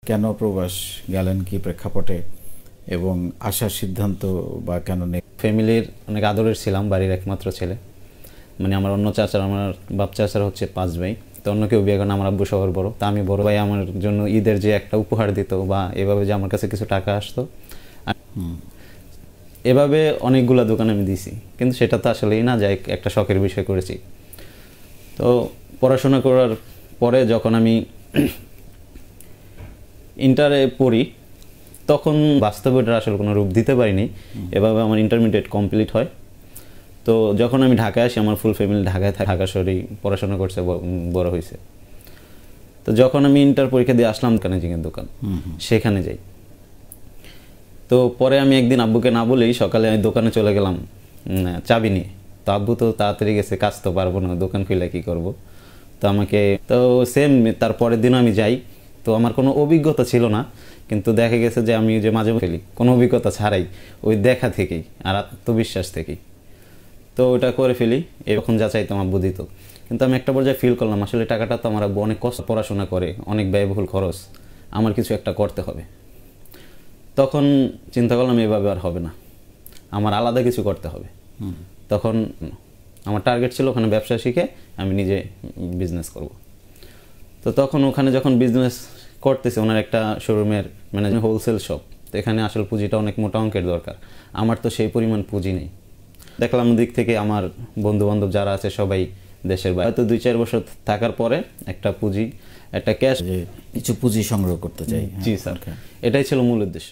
কেন প্রবাস গেলেন, কি প্রেক্ষাপটে, এবং আসার সিদ্ধান্ত বা কেন নেই? ফ্যামিলির অনেক আদরের ছিলাম, বাড়ির একমাত্র ছেলে। মানে আমার অন্য চাচার, আমার বাপ চাচার হচ্ছে 5 ভাই, তো অন্য কেউ বিয়ে করেন, আমার আব্বু সবার বড়। তা আমি বড় ভাই, আমার জন্য ঈদের যে একটা উপহার দিত বা এভাবে যে আমার কাছে কিছু টাকা আসতো, এভাবে অনেকগুলো দোকান আমি দিছি, কিন্তু সেটা তো আসলেই না যে একটা শখের বিষয় করেছি। তো পড়াশোনা করার পরে যখন আমি ইন্টারে পড়ি, তখন বাস্তবে এটার আসলে কোনো রূপ দিতে পারিনি। এভাবে আমার ইন্টারমিডিয়েট কমপ্লিট হয়। তো যখন আমি ঢাকায় আসি, আমার ফুল ফ্যামিলি ঢাকায় থাকে, ঢাকা শহরেই পড়াশোনা করছে, বড় হয়েছে। তো যখন আমি ইন্টার পরীক্ষা দিয়ে আসলাম কানেজিংয়ের দোকান, সেখানে যাই। তো পরে আমি একদিন আব্বুকে না বলেই সকালে আমি দোকানে চলে গেলাম চাবি নিয়ে। তো আব্বু তো তাড়াতাড়ি গেছে, কাজ তো পারবো না, দোকান খুলে কী করবো। তো আমাকে তো সেম তার পরের দিনও আমি যাই। তো আমার কোনো অভিজ্ঞতা ছিল না, কিন্তু দেখা গেছে যে আমি যে মাঝে ফেলি কোনো অভিজ্ঞতা ছাড়াই, ওই দেখা থেকেই আর আত্মবিশ্বাস থেকেই তো ওটা করে ফেলি। এরকম যা চাইতো আমার আব্বু দিত। কিন্তু আমি একটা পর্যায়ে ফিল করলাম আসলে টাকাটা তো আমার আব্বু অনেক কষ্ট, পড়াশোনা করে, অনেক ব্যয়বহুল খরচ, আমার কিছু একটা করতে হবে। তখন চিন্তা করলাম এভাবে আর হবে না, আমার আলাদা কিছু করতে হবে। তখন আমার টার্গেট ছিল ওখানে ব্যবসা শিখে আমি নিজে বিজনেস করব। তো তখন ওখানে যখন বিজনেস করতেছে, ওনার একটা শোরুমের মানে হোলসেল শপ, তো এখানে আসলে পুঁজিটা অনেক মোটা অঙ্কের দরকার। আমার তো সেই পরিমাণ পুঁজি নেই। দেখলাম দিক থেকে আমার বন্ধু বান্ধব যারা আছে সবাই দেশের বাইরে। হয়তো 2-4 বছর থাকার পরে একটা পুঁজি, একটা ক্যাশ, কিছু পুঁজি সংগ্রহ করতে চাই। জি স্যার, এটাই ছিল মূল উদ্দেশ্য।